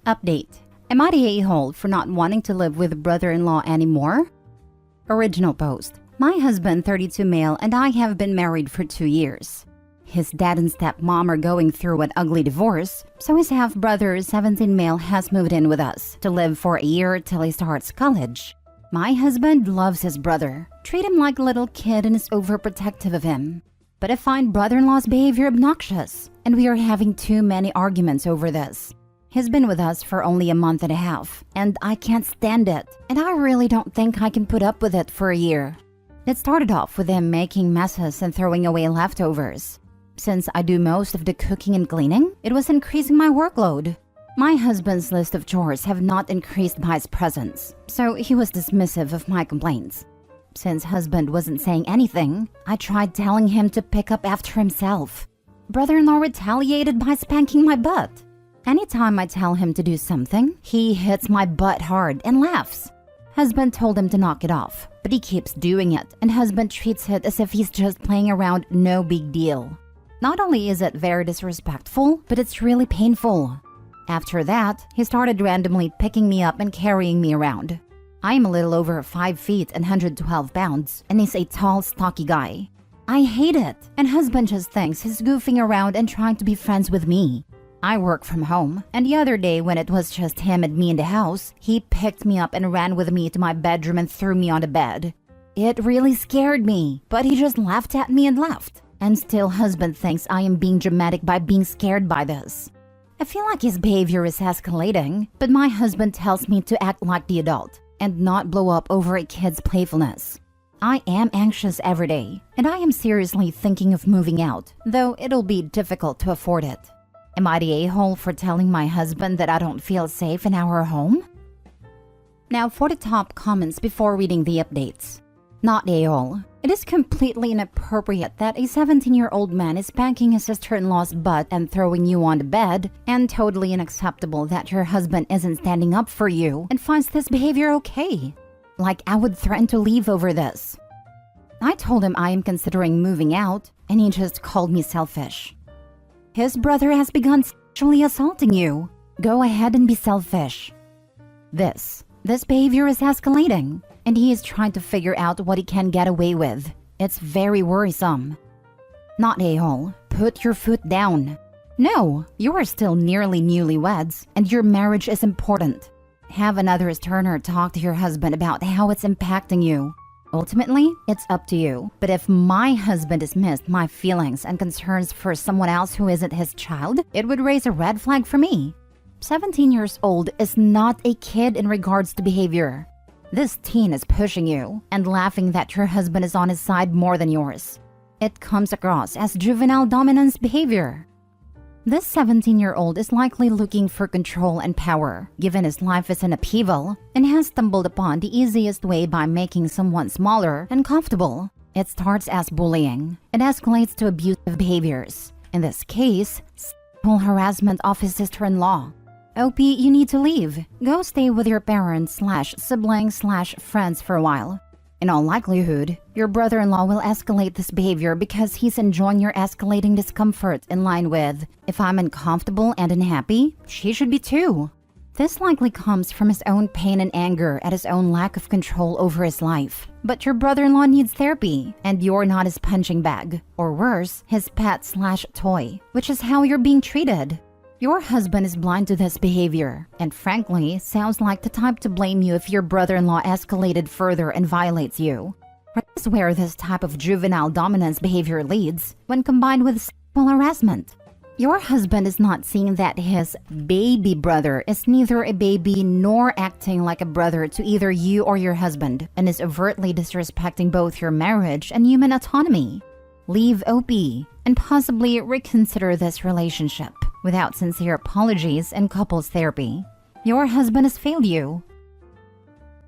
Update. Am I the a-hole for not wanting to live with brother-in-law anymore? Original post. My husband, 32 male, and I have been married for 2 years. His dad and stepmom are going through an ugly divorce, so his half-brother, 17 male, has moved in with us to live for a year till he starts college. My husband loves his brother, treat him like a little kid and is overprotective of him. But I find brother-in-law's behavior obnoxious, and we are having too many arguments over this. He's been with us for only a month and a half, and I can't stand it, and I really don't think I can put up with it for a year. It started off with him making messes and throwing away leftovers. Since I do most of the cooking and cleaning, it was increasing my workload. My husband's list of chores have not increased by his presence, so he was dismissive of my complaints. Since husband wasn't saying anything, I tried telling him to pick up after himself. Brother-in-law retaliated by spanking my butt. Anytime I tell him to do something, he hits my butt hard and laughs. Husband told him to knock it off, but he keeps doing it, and husband treats it as if he's just playing around, no big deal. Not only is it very disrespectful, but it's really painful. After that, he started randomly picking me up and carrying me around. I am a little over 5 feet and 112 pounds, and he's a tall, stocky guy. I hate it, and husband just thinks he's goofing around and trying to be friends with me. I work from home, and the other day when it was just him and me in the house, he picked me up and ran with me to my bedroom and threw me on the bed. It really scared me, but he just laughed at me and left. And still husband thinks I am being dramatic by being scared by this. I feel like his behavior is escalating, but my husband tells me to act like the adult and not blow up over a kid's playfulness. I am anxious every day, and I am seriously thinking of moving out, though it'll be difficult to afford it. Am I the a-hole for telling my husband that I don't feel safe in our home? Now for the top comments before reading the updates. Not a-hole. It is completely inappropriate that a 17-year-old man is spanking his sister-in-law's butt and throwing you on the bed, and totally unacceptable that your husband isn't standing up for you and finds this behavior okay. Like I would threaten to leave over this. I told him I am considering moving out, and he just called me selfish. His brother has begun sexually assaulting you. Go ahead and be selfish. This behavior is escalating, and he is trying to figure out what he can get away with. It's very worrisome. Not a-hole. Put your foot down. No, you are still nearly newlyweds, and your marriage is important. Have another sterner talk to your husband about how it's impacting you. Ultimately, it's up to you. But if my husband dismissed my feelings and concerns for someone else who isn't his child, it would raise a red flag for me. 17 years old is not a kid in regards to behavior. This teen is pushing you and laughing that your husband is on his side more than yours. It comes across as juvenile dominance behavior. This 17-year-old is likely looking for control and power, given his life is in upheaval, and has stumbled upon the easiest way by making someone smaller and comfortable. It starts as bullying. It escalates to abusive behaviors. In this case, sexual harassment of his sister-in-law. OP, you need to leave. Go stay with your parents/siblings/friends for a while. In all likelihood, your brother-in-law will escalate this behavior because he's enjoying your escalating discomfort in line with, if I'm uncomfortable and unhappy, she should be too. This likely comes from his own pain and anger at his own lack of control over his life. But your brother-in-law needs therapy, and you're not his punching bag, or worse, his pet/toy, which is how you're being treated. Your husband is blind to this behavior, and frankly, sounds like the type to blame you if your brother-in-law escalated further and violates you. This is where this type of juvenile dominance behavior leads, when combined with sexual harassment. Your husband is not seeing that his baby brother is neither a baby nor acting like a brother to either you or your husband, and is overtly disrespecting both your marriage and human autonomy. Leave OP, and possibly reconsider this relationship without sincere apologies and couples therapy. Your husband has failed you.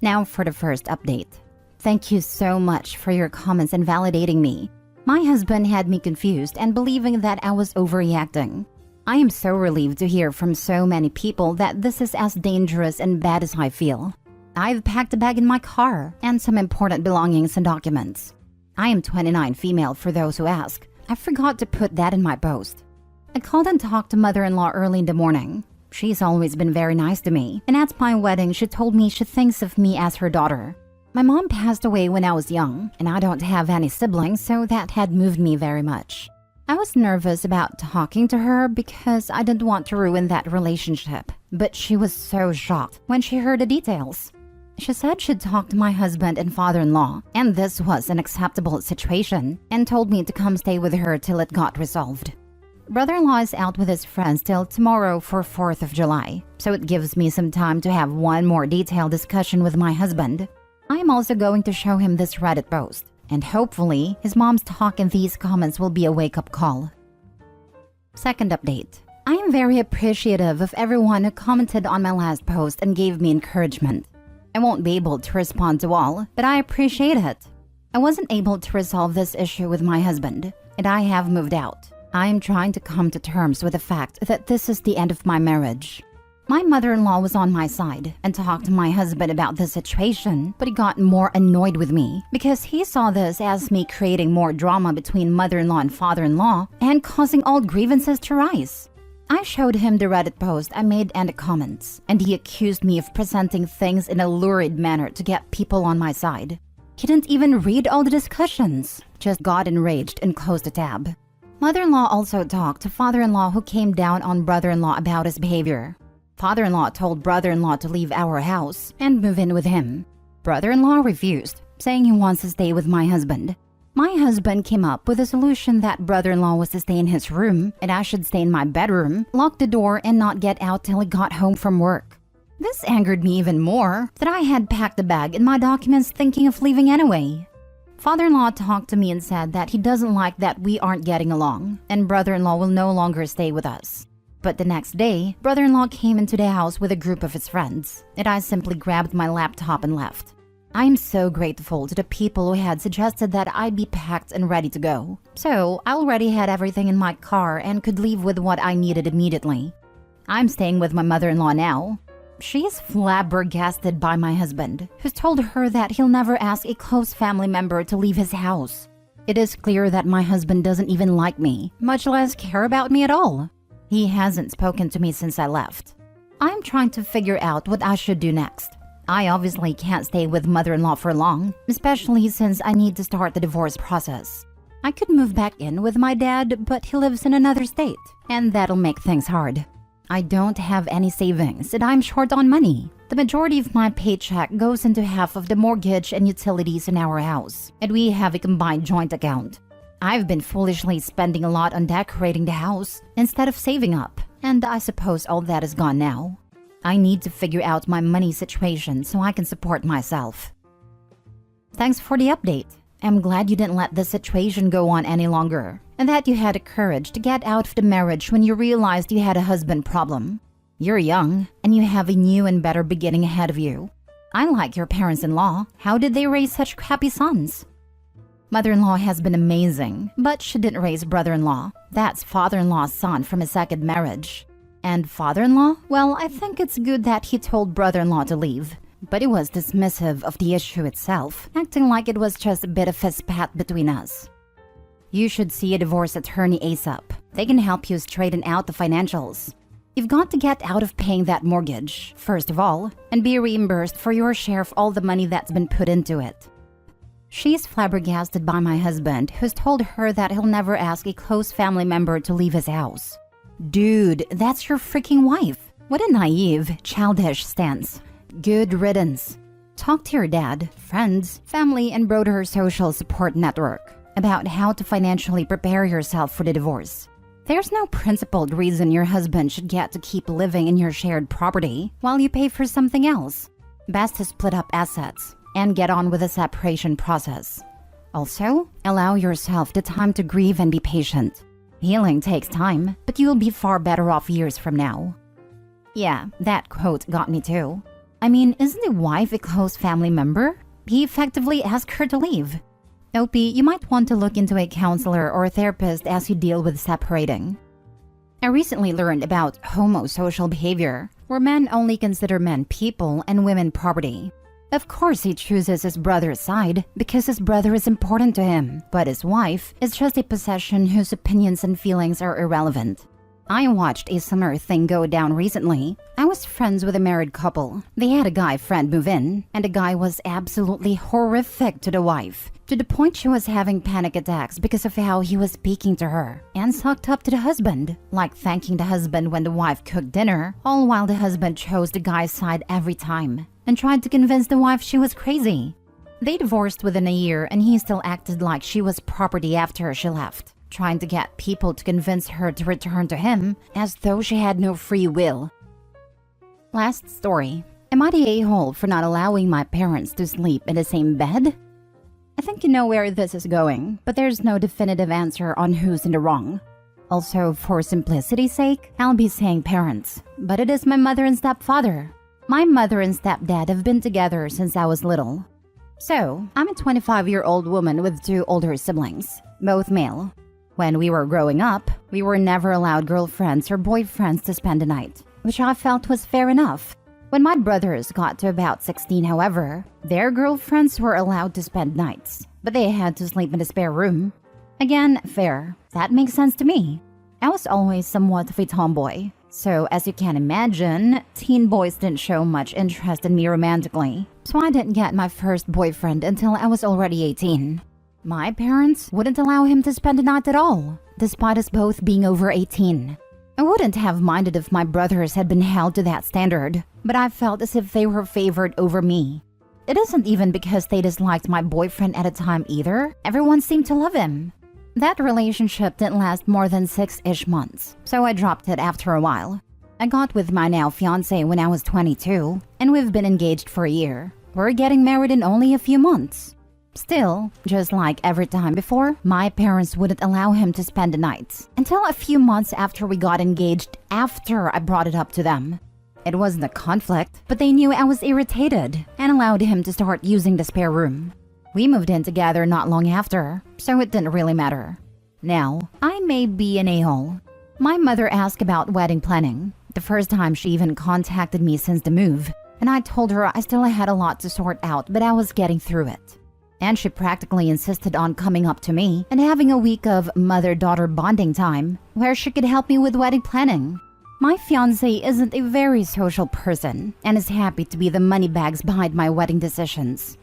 Now for the first update. Thank you so much for your comments and validating me. My husband had me confused and believing that I was overreacting. I am so relieved to hear from so many people that this is as dangerous and bad as I feel. I've packed a bag in my car and some important belongings and documents. I am 29 female for those who ask. I forgot to put that in my post. I called and talked to mother-in-law early in the morning. She's always been very nice to me, and at my wedding she told me she thinks of me as her daughter. My mom passed away when I was young, and I don't have any siblings, so that had moved me very much. I was nervous about talking to her because I didn't want to ruin that relationship, but she was so shocked when she heard the details. She said she'd talked to my husband and father-in-law, and this was an acceptable situation, and told me to come stay with her till it got resolved. Brother-in-law is out with his friends till tomorrow for 4th of July, so it gives me some time to have one more detailed discussion with my husband. I am also going to show him this Reddit post, and hopefully his mom's talk in these comments will be a wake-up call. Second update. I am very appreciative of everyone who commented on my last post and gave me encouragement. I won't be able to respond to all, but I appreciate it. I wasn't able to resolve this issue with my husband, and I have moved out. I am trying to come to terms with the fact that this is the end of my marriage. My mother-in-law was on my side and talked to my husband about the situation, but he got more annoyed with me because he saw this as me creating more drama between mother-in-law and father-in-law and causing old grievances to rise. I showed him the Reddit post I made and the comments, and he accused me of presenting things in a lurid manner to get people on my side. He didn't even read all the discussions, just got enraged and closed the tab. Mother-in-law also talked to father-in-law who came down on brother-in-law about his behavior. Father-in-law told brother-in-law to leave our house and move in with him. Brother-in-law refused, saying he wants to stay with my husband. My husband came up with a solution that brother-in-law was to stay in his room and I should stay in my bedroom, lock the door, and not get out till he got home from work. This angered me even more that I had packed the bag and my documents thinking of leaving anyway. Father-in-law talked to me and said that he doesn't like that we aren't getting along and brother-in-law will no longer stay with us. But the next day, brother-in-law came into the house with a group of his friends, and I simply grabbed my laptop and left. I am so grateful to the people who had suggested that I be packed and ready to go. So, I already had everything in my car and could leave with what I needed immediately. I'm staying with my mother-in-law now. She is flabbergasted by my husband, who's told her that he'll never ask a close family member to leave his house. It is clear that my husband doesn't even like me, much less care about me at all. He hasn't spoken to me since I left. I'm trying to figure out what I should do next. I obviously can't stay with mother-in-law for long, especially since I need to start the divorce process. I could move back in with my dad, but he lives in another state, and that'll make things hard. I don't have any savings, and I'm short on money. The majority of my paycheck goes into half of the mortgage and utilities in our house, and we have a combined joint account. I've been foolishly spending a lot on decorating the house instead of saving up, and I suppose all that is gone now. I need to figure out my money situation so I can support myself. Thanks for the update. I'm glad you didn't let this situation go on any longer, and that you had the courage to get out of the marriage when you realized you had a husband problem. You're young, and you have a new and better beginning ahead of you. I like your parents-in-law. How did they raise such happy sons? Mother-in-law has been amazing, but she didn't raise brother-in-law. That's father-in-law's son from a second marriage. And father-in-law? Well, I think it's good that he told brother-in-law to leave. But he was dismissive of the issue itself, acting like it was just a bit of a spat between us. You should see a divorce attorney ASAP. They can help you straighten out the financials. You've got to get out of paying that mortgage, first of all, and be reimbursed for your share of all the money that's been put into it. She's flabbergasted by my husband, who's told her that he'll never ask a close family member to leave his house. Dude, that's your freaking wife. What a naive, childish stance. Good riddance. Talk to your dad, friends, family, and broader social support network about how to financially prepare yourself for the divorce. There's no principled reason your husband should get to keep living in your shared property while you pay for something else. Best to split up assets and get on with the separation process. Also, allow yourself the time to grieve and be patient. Healing takes time, but you'll be far better off years from now. Yeah, that quote got me too. I mean, isn't the wife a close family member? He effectively asked her to leave. OP, you might want to look into a counselor or a therapist as you deal with separating. I recently learned about homosocial behavior, where men only consider men people and women property. Of course he chooses his brother's side because his brother is important to him, but his wife is just a possession whose opinions and feelings are irrelevant. I watched a similar thing go down recently. I was friends with a married couple. They had a guy friend move in, and the guy was absolutely horrific to the wife, to the point she was having panic attacks because of how he was speaking to her, and sucked up to the husband, like thanking the husband when the wife cooked dinner, all while the husband chose the guy's side every time, and tried to convince the wife she was crazy. They divorced within a year, and he still acted like she was property after she left, trying to get people to convince her to return to him as though she had no free will. Last story. Am I the a-hole for not allowing my parents to sleep in the same bed? I think you know where this is going, but there's no definitive answer on who's in the wrong. Also, for simplicity's sake, I'll be saying parents, but it is my mother and stepfather. My mother and stepdad have been together since I was little. So, I'm a 25-year-old woman with 2 older siblings, both male. When we were growing up, we were never allowed girlfriends or boyfriends to spend the night, which I felt was fair enough. When my brothers got to about 16, however, their girlfriends were allowed to spend nights, but they had to sleep in the spare room. Again, fair. That makes sense to me. I was always somewhat of a tomboy, so as you can imagine, teen boys didn't show much interest in me romantically, so I didn't get my first boyfriend until I was already 18. My parents wouldn't allow him to spend the night at all, despite us both being over 18. I wouldn't have minded if my brothers had been held to that standard, but I felt as if they were favored over me. It isn't even because they disliked my boyfriend at the time either. Everyone seemed to love him. That relationship didn't last more than 6-ish months, so I dropped it after a while. I got with my now fiancé when I was 22, and we've been engaged for a year. We're getting married in only a few months. Still, just like every time before, my parents wouldn't allow him to spend the nights until a few months after we got engaged, after I brought it up to them. It wasn't a conflict, but they knew I was irritated and allowed him to start using the spare room. We moved in together not long after, so it didn't really matter. Now, I may be an a-hole. My mother asked about wedding planning, the first time she even contacted me since the move, and I told her I still had a lot to sort out, but I was getting through it. And she practically insisted on coming up to me and having a week of mother-daughter bonding time where she could help me with wedding planning. My fiancé isn't a very social person and is happy to be the moneybags behind my wedding decisions.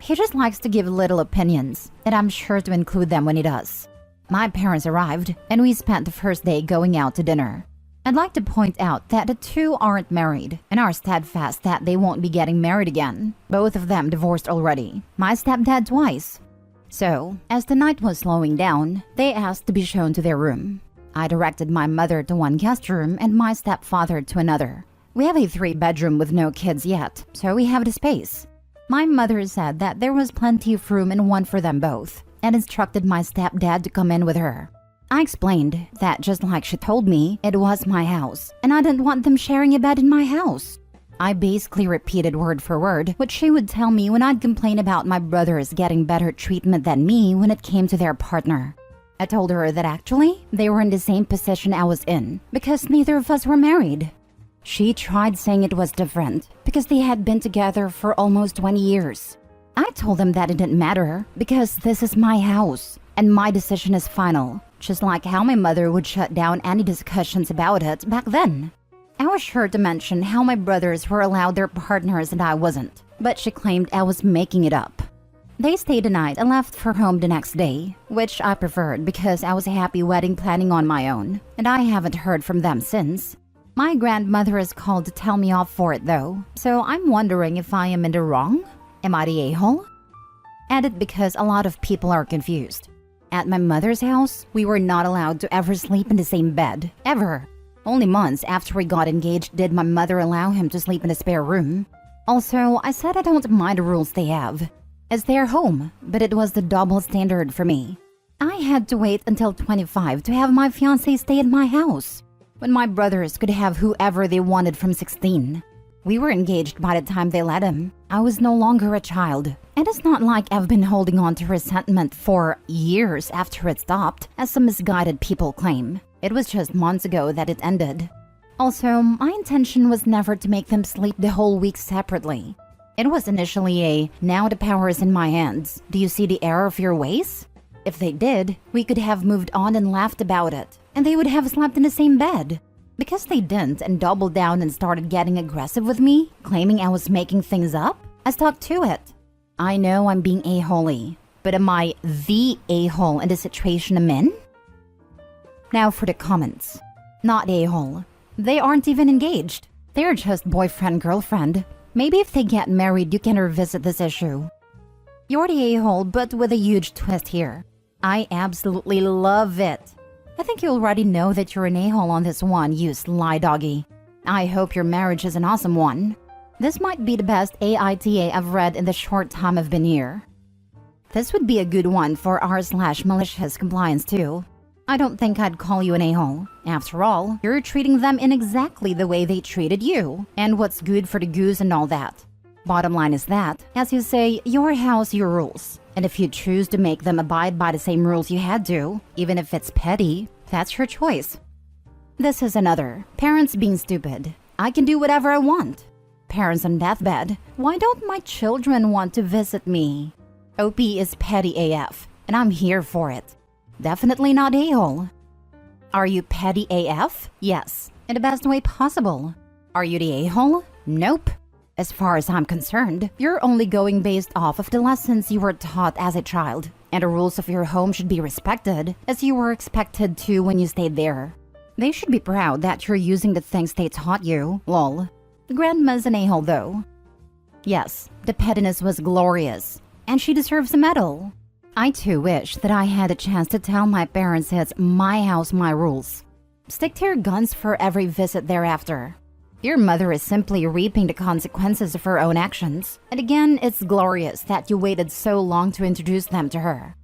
He just likes to give little opinions, and I'm sure to include them when he does. My parents arrived, and we spent the first day going out to dinner. I'd like to point out that the two aren't married and are steadfast that they won't be getting married again. Both of them divorced already. My stepdad twice. So, as the night was slowing down, they asked to be shown to their room. I directed my mother to one guest room and my stepfather to another. We have a 3-bedroom with no kids yet, so we have the space. My mother said that there was plenty of room and one for them both, and instructed my stepdad to come in with her. I explained that just like she told me, it was my house, and I didn't want them sharing a bed in my house. I basically repeated word for word what she would tell me when I'd complain about my brothers getting better treatment than me when it came to their partner. I told her that actually, they were in the same position I was in, because neither of us were married. She tried saying it was different, because they had been together for almost 20 years. I told them that it didn't matter, because this is my house, and my decision is final. Just like how my mother would shut down any discussions about it back then. I was sure to mention how my brothers were allowed their partners and I wasn't, but she claimed I was making it up. They stayed the night and left for home the next day, which I preferred because I was happy wedding planning on my own, and I haven't heard from them since. My grandmother is called to tell me off for it though, so I'm wondering if I am in the wrong? Am I the a-hole? Added because a lot of people are confused. At my mother's house, we were not allowed to ever sleep in the same bed, ever. Only months after we got engaged did my mother allow him to sleep in a spare room. Also, I said I don't mind the rules they have. It's their home, but it was the double standard for me. I had to wait until 25 to have my fiancé stay at my house, when my brothers could have whoever they wanted from 16. We were engaged by the time they let him. I was no longer a child. And it's not like I've been holding on to resentment for years after it stopped, as some misguided people claim. It was just months ago that it ended. Also, my intention was never to make them sleep the whole week separately. It was initially a, now the power is in my hands. Do you see the error of your ways? If they did, we could have moved on and laughed about it. and they would have slept in the same bed. Because they didn't and doubled down and started getting aggressive with me, claiming I was making things up, I stuck to it. I know I'm being a-holy, but am I the a-hole in the situation I'm in? Now for the comments. Not a-hole. They aren't even engaged. They're just boyfriend-girlfriend. Maybe if they get married, you can revisit this issue. You're the a-hole, but with a huge twist here. I absolutely love it. I think you already know that you're an a-hole on this one, you sly doggy. I hope your marriage is an awesome one. This might be the best AITA I've read in the short time I've been here. This would be a good one for r/malicious compliance too. I don't think I'd call you an a-hole. After all, you're treating them in exactly the way they treated you, and what's good for the goose and all that. Bottom line is that, as you say, your house, your rules. And if you choose to make them abide by the same rules you had to, even if it's petty, that's your choice. This is another. Parents being stupid. I can do whatever I want. Parents on deathbed. Why don't my children want to visit me? OP is petty AF, and I'm here for it. Definitely not a-hole. Are you petty AF? Yes, in the best way possible. Are you the a-hole? Nope. As far as I'm concerned, you're only going based off of the lessons you were taught as a child, and the rules of your home should be respected, as you were expected to when you stayed there. They should be proud that you're using the things they taught you, lol. Grandma's an a-hole though. Yes, the pettiness was glorious, and she deserves a medal. I too wish that I had a chance to tell my parents it's my house, my rules. Stick to your guns for every visit thereafter. Your mother is simply reaping the consequences of her own actions. And again, it's glorious that you waited so long to introduce them to her.